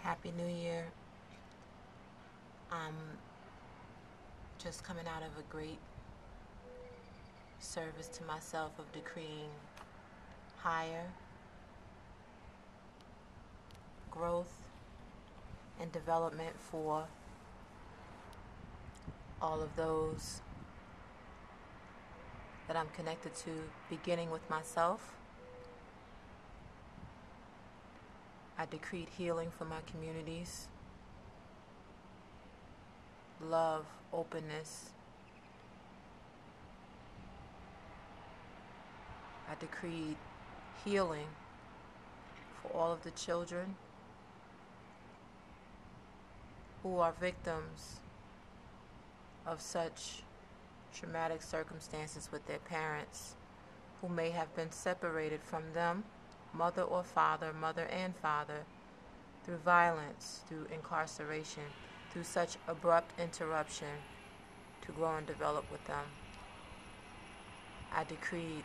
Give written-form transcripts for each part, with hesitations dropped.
Happy New Year. I'm just coming out of a great service to myself of decreeing higher growth and development for all of those that I'm connected to, beginning with myself. I decreed healing for my communities, love, openness. I decreed healing for all of the children who are victims of such traumatic circumstances with their parents, who may have been separated from them, mother or father, mother and father, through violence, through incarceration, through such abrupt interruption to grow and develop with them. I decreed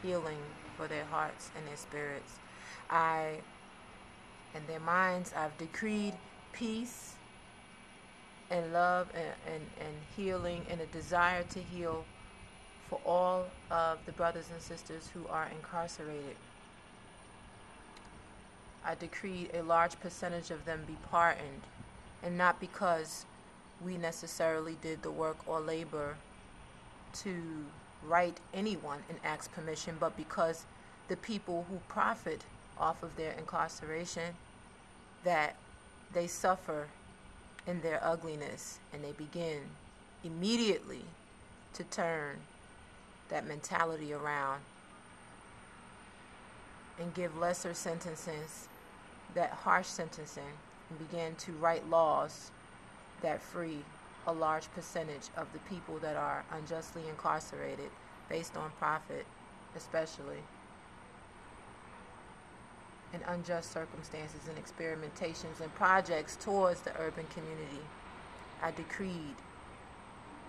healing for their hearts and their spirits. In their minds, I've decreed peace and love and healing and a desire to heal for all of the brothers and sisters who are incarcerated. I decreed a large percentage of them be pardoned, and not because we necessarily did the work or labor to right anyone and ask permission, but because the people who profit off of their incarceration, that they suffer in their ugliness and they begin immediately to turn that mentality around and give lesser sentences, that harsh sentencing, and begin to write laws that free a large percentage of the people that are unjustly incarcerated based on profit, especially in unjust circumstances and experimentations and projects towards the urban community. I decreed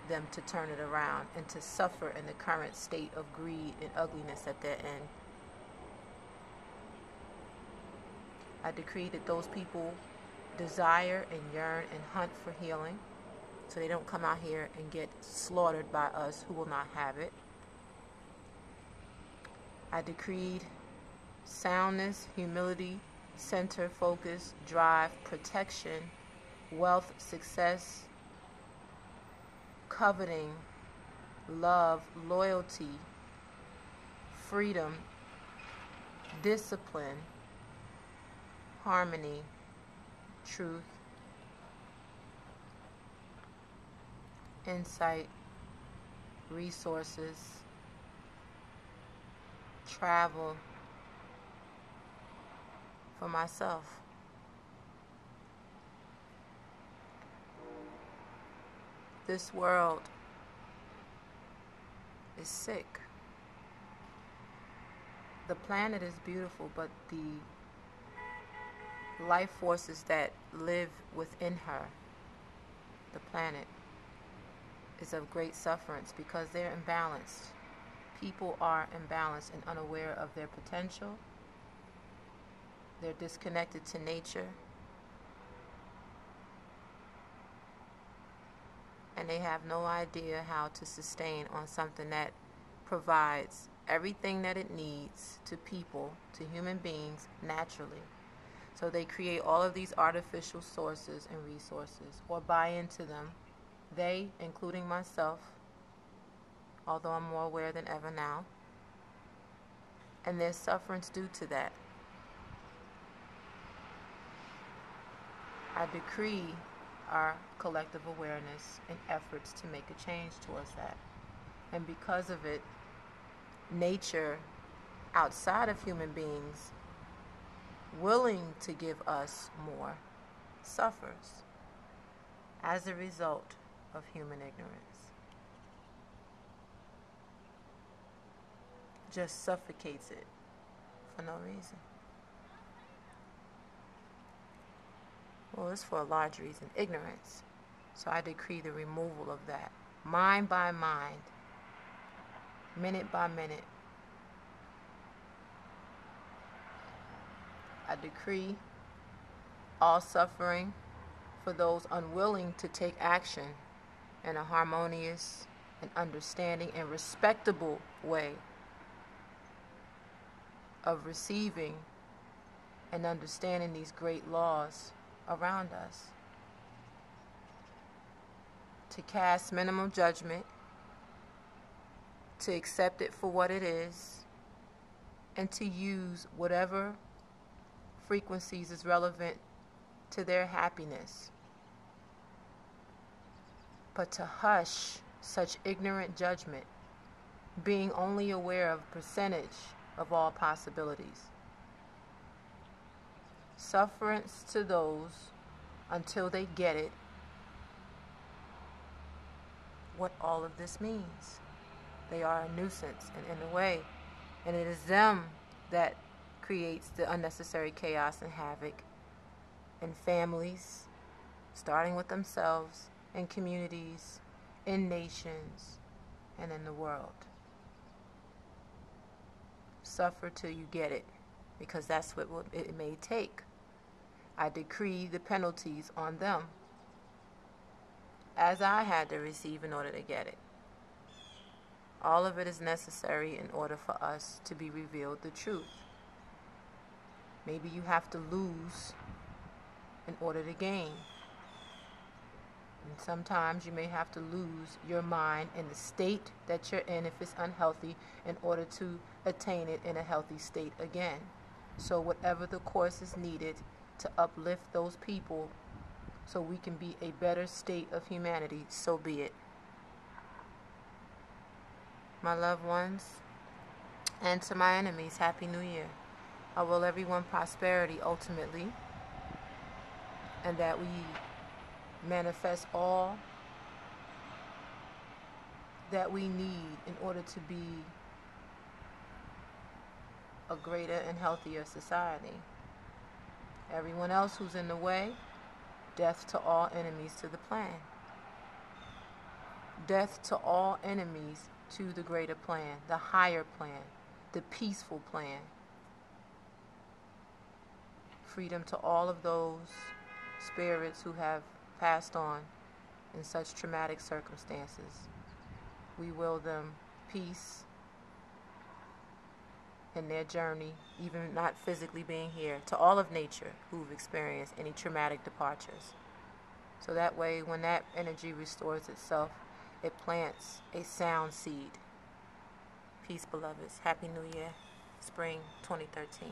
them to turn it around and to suffer in the current state of greed and ugliness at their end. I decree that those people desire and yearn and hunt for healing, so they don't come out here and get slaughtered by us who will not have it. I decreed soundness, humility, center, focus, drive, protection, wealth, success, coveting, love, loyalty, freedom, discipline, harmony, truth, insight, resources, travel for myself. This world is sick. The planet is beautiful, but the life forces that live within her, the planet, is of great sufferance because they're imbalanced. People are imbalanced and unaware of their potential. They're disconnected to nature. And they have no idea how to sustain on something that provides everything that it needs to people, to human beings, naturally. So they create all of these artificial sources and resources, or buy into them. They, including myself, although I'm more aware than ever now, and there's sufferance due to that. I decree our collective awareness and efforts to make a change towards that. And because of it, nature outside of human beings, willing to give us more, suffers as a result of human ignorance. Just suffocates it for no reason. Well, it's for a large reason, ignorance. So I decree the removal of that, mind by mind, minute by minute. I decree all suffering for those unwilling to take action in a harmonious and understanding and respectable way of receiving and understanding these great laws around us. To cast minimum judgment, to accept it for what it is, and to use whatever frequencies is relevant to their happiness. But to hush such ignorant judgment, being only aware of a percentage of all possibilities. Sufferance to those until they get it, what all of this means. They are a nuisance and in a way, and it is them that creates the unnecessary chaos and havoc in families, starting with themselves, in communities, in nations, and in the world. Suffer till you get it, because that's what it may take. I decree the penalties on them, as I had to receive in order to get it. All of it is necessary in order for us to be revealed the truth. Maybe you have to lose in order to gain. And sometimes you may have to lose your mind in the state that you're in if it's unhealthy in order to attain it in a healthy state again. So whatever the course is needed to uplift those people so we can be a better state of humanity, so be it. My loved ones, and to my enemies, Happy New Year. I will everyone prosperity ultimately, and that we manifest all that we need in order to be a greater and healthier society. Everyone else who's in the way, death to all enemies to the plan. Death to all enemies to the greater plan, the higher plan, the peaceful plan. Freedom to all of those spirits who have passed on in such traumatic circumstances. We will them peace in their journey, even not physically being here, to all of nature who've experienced any traumatic departures. So that way, when that energy restores itself, it plants a sound seed. Peace, beloveds. Happy New Year, Spring 2013.